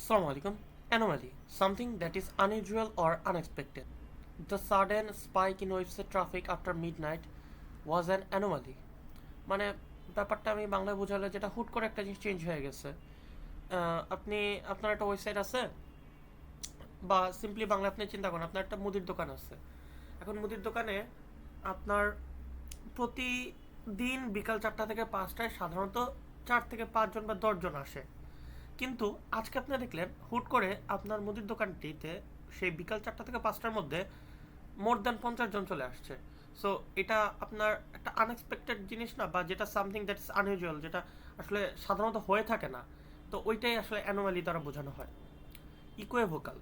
Assalamu alaikum. Anomaly, something that is unusual or unexpected. The sudden spike in website traffic after midnight was an anomaly. মানে ব্যাপারটা আমি বাংলায় বোঝালে যেটা হুট করে একটা জিনিস চেঞ্জ হয়ে গেছে। আপনি আপনার একটা ওয়েবসাইট আছে বা সিম্পলি বাংলা আপনি চিন্তা করেন আপনার একটা মুদির দোকান আছে। এখন মুদির দোকানে আপনার প্রতিদিন বিকাল 4টা থেকে 5টায় সাধারণত 4 থেকে 5 জন বা 10 জন আসে। কিন্তু আজকে আপনি দেখলেন হুট করে আপনার মুদির দোকানটিতে সেই বিকাল 4টা থেকে 5টার মধ্যে মোর দ্যান 50 জন চলে আসছে। সো এটা আপনার একটা আনএক্সপেক্টেড জিনিস না, বা যেটা সামথিং দ্যাট ইস আনইউজুয়াল, যেটা আসলে সাধারণত হয়ে থাকে না। তো ওইটাই আসলে অ্যানোমালি দ্বারা বোঝানো হয়। ইকোয়েভোকাল,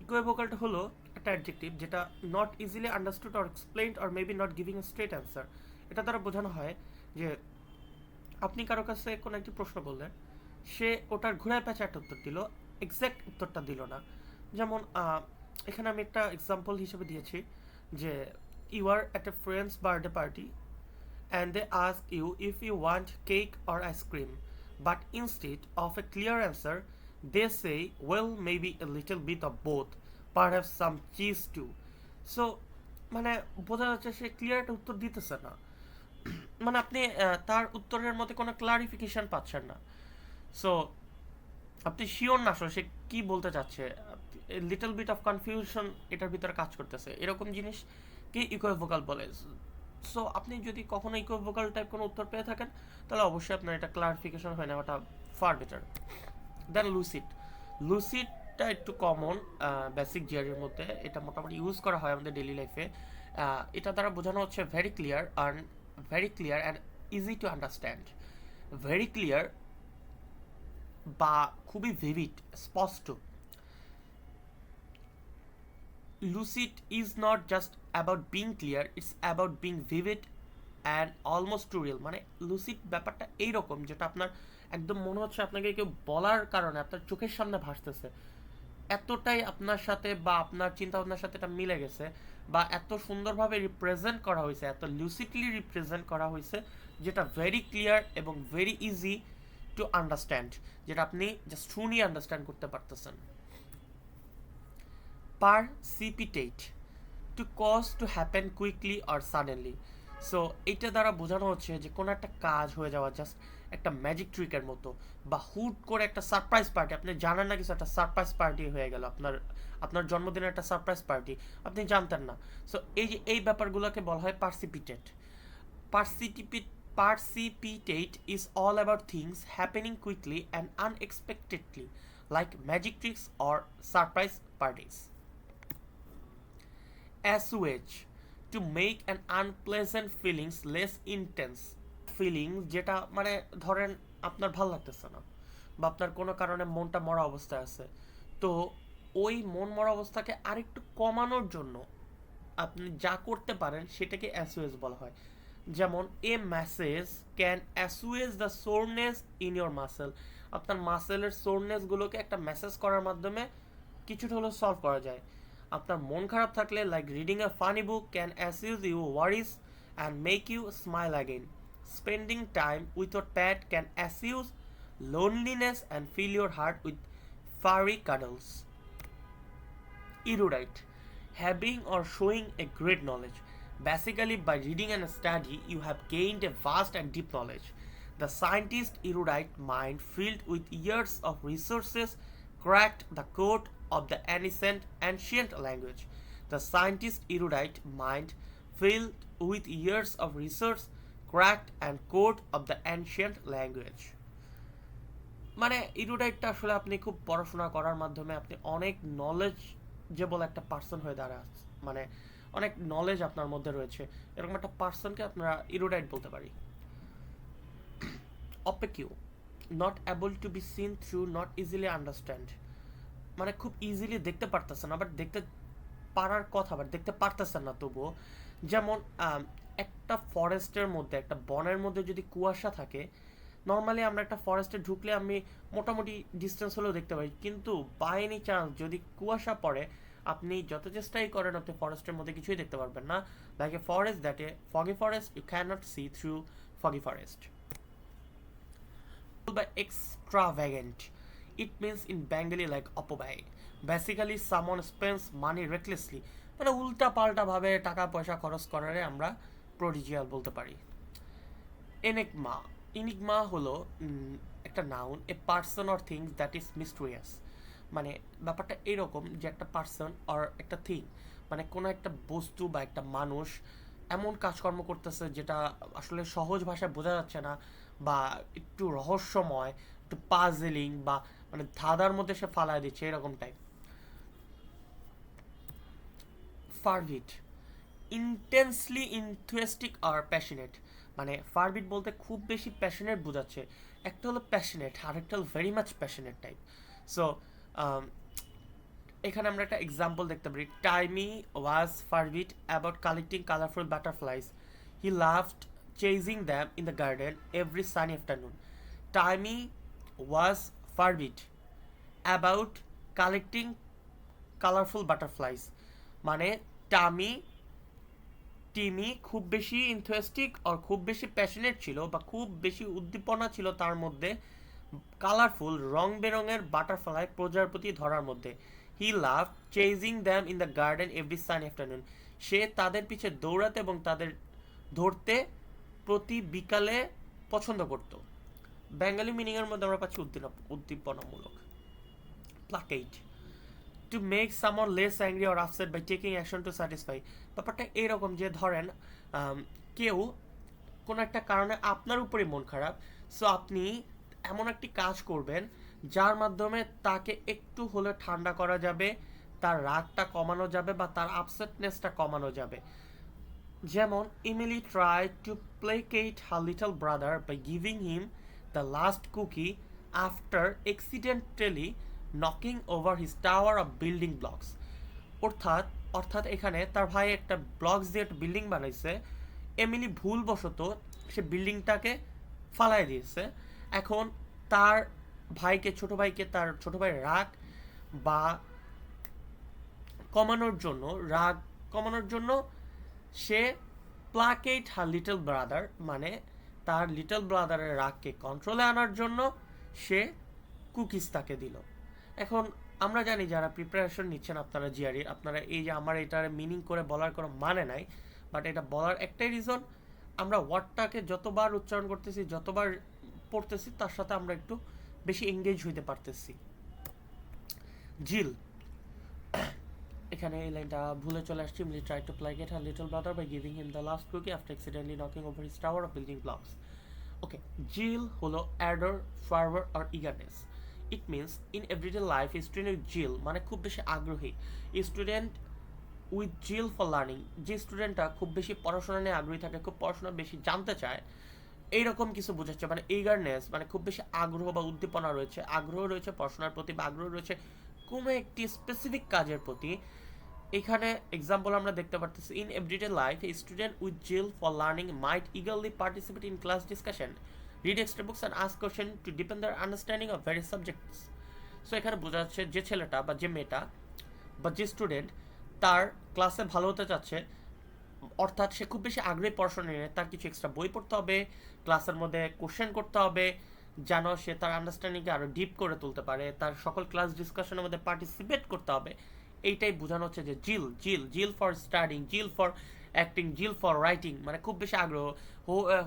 ইকোয়েভোকালটা হলো একটা অ্যাডজেক্টিভ যেটা not easily understood or explained or maybe not giving a straight answer. এটা দ্বারা বোঝানো হয় যে আপনি কারো কাছে কোনো একটি প্রশ্ন বললেন, সে ওটার ঘুরায় পেঁচা একটা উত্তর দিল, এক্স্যাক্ট উত্তরটা দিল না। যেমন এখানে আমি একটা এক্সাম্পল হিসেবে দিয়েছি যে you are at a friend's birthday party and they ask you if you want cake or ice cream, but instead of a clear answer they say well maybe a little bit of both, perhaps some cheese too. So মানে বোঝা যাচ্ছে সে clear একটা উত্তর দিতেছে না, মানে আপনি তার উত্তরের মধ্যে কোনো ক্লারিফিকেশন পাচ্ছেন না। সো আপনি শিওর না আসলে সে কি বলতে চাচ্ছে, লিটল বিট অফ কনফিউশন এটার ভিতরে কাজ করতেছে, এরকম জিনিসকে ইকোভোকাল বলে। সো আপনি যদি কখনো ইকোভোকাল টাইপ কোনো উত্তর পেয়ে থাকেন তাহলে অবশ্যই আপনার এটা ক্লারিফিকেশন হয়ে নেওয়াটা ফার বেটার দেন লুসিড। লুসিডটা একটু কমন বেসিক জিআরের মধ্যে, এটা মোটামুটি ইউজ করা হয় আমাদের ডেইলি লাইফে। এটা দ্বারা বোঝানো হচ্ছে very clear and easy to understand. Very clear বা খুবই ভিভিড, স্পষ্ট। Lucid is not just about being clear, it's about being vivid and almost two real. মানে লুসিড ব্যাপারটা এইরকম যেটা আপনার একদম মনে হচ্ছে আপনাকে কেউ বলার কারণে আপনার চোখের সামনে ভাসতেছে, এতটাই আপনার সাথে বা আপনার চিন্তা ভাবনার সাথে এটা মিলে গেছে, বা এত সুন্দরভাবে রিপ্রেজেন্ট করা হয়েছে, এত লুসিডলি রিপ্রেজেন্ট করা হয়েছে, যেটা ভেরি ক্লিয়ার এবং ভেরি ইজি টু আন্ডারস্ট্যান্ড, যেটা আপনি জাস্ট শুনি আন্ডারস্ট্যান্ড করতে পারতেছেন। Precipitate, to cause to happen quickly or suddenly. So এইটা দ্বারা বোঝানো হচ্ছে যে কোনো একটা কাজ হয়ে যাওয়া জাস্ট একটা ম্যাজিক ট্রিকের মতো, বা হুট করে একটা সারপ্রাইজ পার্টি, আপনি জানেন না কিছু, একটা সারপ্রাইজ পার্টি হয়ে গেল, আপনার আপনার জন্মদিনের একটা সারপ্রাইজ পার্টি, আপনি জানতেন না। সো এই যে এই ব্যাপারগুলোকে বলা হয় পারসিপিটেট। পারসিপিট Precipitate is all about things happening quickly and unexpectedly, like magic tricks or surprise parties. Assuage, to make an unpleasant feelings less intense. Feelings যেটা মানে ধরেন আপনার ভাল লাগতেছে না, বা আপনার কোনো কারণে মনটা মরা অবস্থায় আছে, তো ওই মন মরা অবস্থাকে আরেকটু কমানোর জন্য আপনি যা করতে পারেন সেটাকে অ্যাসুয়েজ বলা হয়। যেমন a massage can assuage the soreness in your muscle. আপনার মাসেলের সোরনেসগুলোকে একটা মেসেজ করার মাধ্যমে কিছুটা হলেও সলভ করা যায়। আপনার মন খারাপ থাকলে like reading a funny book can assuage you worries and make you smile again. Spending time with your pet can assuage loneliness and fill your heart with furry cuddles. Erudite, having or showing a great knowledge. Basically, by reading and study, you have gained a vast and deep knowledge. The scientist erudite mind filled with years of resources cracked the code of the ancient language. The scientist erudite mind filled with years of research cracked and code of the ancient language. মানে ইরুডাইটটা আসলে আপনি খুব পড়াশোনা করার মাধ্যমে আপনি অনেক knowledge যেবল একটা পার্সন হয়ে দাঁড়াচ্ছে, মানে অনেক নলেজ আপনার মধ্যে রয়েছে, এরকম একটা পার্সনকে আপনারা ইরোডাইট বলতে পারি। Opaque, not able to be seen through, not easily understand. মানে খুব ইজিলি দেখতে পারতেছেন না, বাট দেখতে পারার কথা, বাট দেখতে পারতেছেন না তবুও। যেমন একটা ফরেস্টের মধ্যে, একটা বনের মধ্যে যদি কুয়াশা থাকে, নর্মালি আমরা একটা ফরেস্টে ঢুকলে আমি মোটামুটি ডিস্টেন্স হলেও দেখতে পাই, কিন্তু বাই এনি চান্স যদি কুয়াশা পড়ে আপনি যত চেষ্টাই করেন আপনি ফরেস্টের মধ্যে কিছুই দেখতে পারবেন না। Like a forest that a foggy forest you cannot see through foggy forest. By extravagant, It means in Bengali like অপব্যয়, বেসিক্যালি সামন স্পেন্স মানি রেকলেসলি, মানে উল্টা পাল্টা ভাবে টাকা পয়সা খরচ করারে আমরা প্রডিজিয়াল বলতে পারি। এনিগমা, ইনিগমা হলো একটা noun, a person or things that is mysterious. মানে ব্যাপারটা এরকম যে একটা পার্সন অর একটা থিং, মানে কোনো একটা বস্তু বা একটা মানুষ এমন কাজকর্ম করতেছে যেটা আসলে সহজ ভাষায় বোঝা যাচ্ছে না, বা একটু রহস্যময়, একটু পাজেলিং, বা মানে ধাঁধার মধ্যে সে ফালায় দিচ্ছে এরকম টাইপ। ফারভিট, ইন্টেন্সলি ইনথুয়েস্টিক আর প্যাশনেট, মানে ফারভিট বলতে খুব বেশি প্যাশনেট বোঝাচ্ছে। একটা হলো প্যাশনেট আর একটা হলো very much passionate type. So এখানে আমরা একটা এক্সাম্পল দেখতে পারি। Timmy was fervid about collecting colourful butterflies, he loved chasing them in the garden every sunny afternoon. Timmy was fervid about collecting colourful butterflies, মানে Tammy Timmy খুব বেশি interesting আর খুব বেশি প্যাশনেট ছিল, বা খুব বেশি উদ্দীপনা ছিল তার মধ্যে কালারফুল রং বেরঙের বাটারফ্লাই প্রজাপতি ধরার মধ্যে। He love chasing them in the garden every sunny afternoon, সে তাদের পিছে দৌড়াতে এবং তাদের ধরতে প্রতি বিকালে পছন্দ করত। বেঙ্গলি মিনিংয়ের মধ্যে আমরা পাচ্ছি উদ্দীপনামূলক। Placate, to make someone less angry or upset by taking action to satisfy. ব্যাপারটা এরকম যে ধরেন কেউ কোনো একটা কারণে আপনার উপরে মন খারাপ, সো আপনি এমন একটি কাজ করবেন যার মাধ্যমে তাকে একটু হলে ঠান্ডা করা যাবে, তার রাগটা কমানো যাবে বা তার আপসেটনেসটা কমানো যাবে। যেমন Emily try to placate her little brother by giving him the last cookie after accidentally knocking over his tower of building blocks. অর্থাৎ অর্থাৎ এখানে তার ভাই একটা ব্লকস দিয়ে একটা বিল্ডিং বানাইছে, এমিলি ভুলবশত সে বিল্ডিংটাকে ফালাই দিয়েছে। এখন তার ভাইকে, তার ছোট ভাইয়ের রাগ বা রাগ কমানোর জন্য সে প্লাকেট হার লিটল ব্রাদার, মানে তার লিটল ব্রাদারের রাগকে কন্ট্রোলে আনার জন্য সে কুকিজ তাকে দিল। এখন আমরা জানি যারা প্রিপারেশন নিচ্ছেন আপনারা জিআরই, আপনারা এই যে আমার এটার মিনিং করে বলার কোনো মানে নাই, বাট এটা বলার একটাই রিজন, আমরা ওয়ার্ডটাকে যতবার উচ্চারণ করতেছি, যতবার পড়তেছি, তার সাথে আমরা একটু বেশি এঙ্গেজ হইতে পারতেছি। জিল, এখানে এই লাইনটা ভুলে চলে আসছি। Emily try to placate her little brother by giving him the last cookie after accidentally knocking over his tower of building blocks. Okay, zeal হলো অ্যাডার, ফার্ভার আর eagerness. It means in everyday life student with zeal, মানে খুব বেশি আগ্রহী। Student with zeal for learning, যে স্টুডেন্টটা খুব বেশি পড়াশোনা নিয়ে আগ্রহী থাকে, খুব পড়াশোনা বেশি জানতে চায়, এইরকম কিছু বোঝাচ্ছে। মানে ইগারনেস মানে খুব বেশি আগ্রহ বা উদ্দীপনা রয়েছে, আগ্রহ রয়েছে পড়াশোনার প্রতি, বা আগ্রহ রয়েছে কোনো একটি স্পেসিফিক কাজের প্রতি। এখানে এক্সাম্পল আমরা দেখতে পারতেছি, in everyday life a student with zeal for learning might eagerly participate in class discussion, read extra books and ask question to deepen their understanding of various subjects. So এখানে বোঝা যাচ্ছে যে ছেলেটা বা যে মেয়েটা বা যে স্টুডেন্ট তার ক্লাসে ভালো হতে চাচ্ছে, অর্থাৎ সে খুব বেশি আগ্রহী পড়াশোনা নিয়ে, তার কিছু এক্সট্রা বই পড়তে হবে, ক্লাসের মধ্যে কোশ্চেন করতে হবে, যেন সে তার আন্ডারস্ট্যান্ডিংকে আরও ডিপ করে তুলতে পারে, তার সকল ক্লাস ডিসকাশনের মধ্যে পার্টিসিপেট করতে হবে। এইটাই বোঝানো হচ্ছে যে zeal, zeal, zeal for studying, zeal for acting, zeal for writing, মানে খুব বেশি আগ্রহ।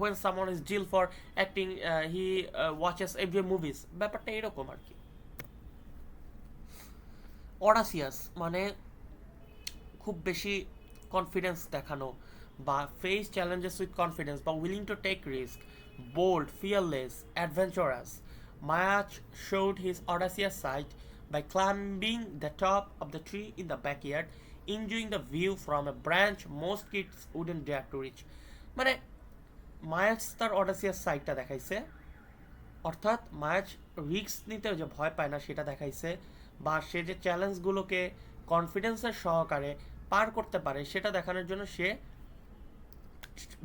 When someone is zeal for acting, he watches every movies, ব্যাপারটা এরকম আর কি। অডাসিয়াস মানে খুব বেশি কনফিডেন্স দেখানো, বা ফেস চ্যালেঞ্জেস উইথ কনফিডেন্স, বা willing to take risk, bold, fearless, adventurous. Mayach showed his audacious side by climbing the top of the tree in the backyard, enjoying the view from a branch most kids wouldn't dare to reach. মানে মায়াচ তার audacious সাইডটা দেখাইছে, অর্থাৎ মায়াচ risk নিতে যে ভয় পায় না সেটা দেখাইছে, বা সে যে চ্যালেঞ্জগুলোকে কনফিডেন্সের সহকারে পার করতে পারে সেটা দেখানোর জন্য সে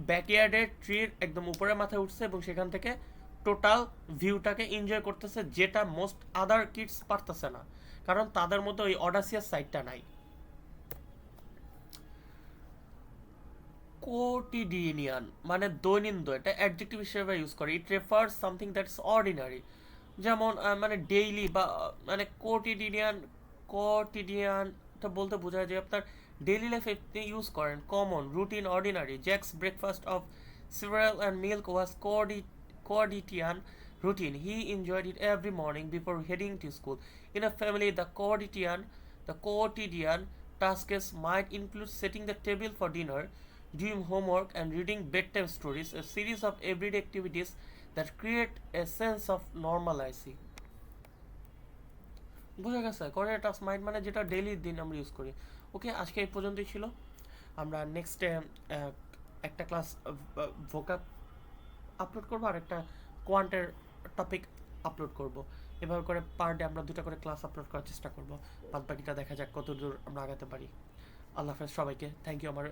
ব্যাকইয়ার্ডের ট্রির একদম উপরে মাথায় উঠছে এবং সেখান থেকে টোটাল ভিউটাকে এনজয় করতেছে, যেটা মোস্ট আদার কিডস পারতেছে না, কারণ তাদের মধ্যে ওই অডাসিয়াস সাইডটা নাই। কোটিডিয়ান মানে দৈনন্দিন, এটা অ্যাডজেক্টিভ হিসেবে ইউজ করে। It refers something that is ordinary, যেমন মানে ডেইলি বা মানে কোটিডিয়ানটা বলতে বোঝায় যে আপনার ডেইলি লাইফে আপনি ইউজ করেন। Common, routine, ordinary. Jack's breakfast of cereal and milk was quotidian routine. He enjoyed it every morning before heading to school. In a family, the quotidian tasks might include setting the table for dinner, doing homework, and reading bedtime stories, a series of everyday activities that create a sense of normalcy. বুঝা গেছে? Coordinate task mind মানে যেটা daily দিন আমরা use করি। ওকে, আজকে এই পর্যন্তই ছিল। আমরা নেক্সট একটা ক্লাস ভোকাব আপলোড করবো আর একটা কোয়ান্টের টপিক আপলোড করব। এভাবে করে পার ডে আমরা 2টা করে ক্লাস আপলোড করার চেষ্টা করব। বাদ বাকিটা দেখা যাক কত দূর আমরা আগাতে পারি। আল্লাহ হাফেজ সবাইকে। থ্যাংক ইউ আমার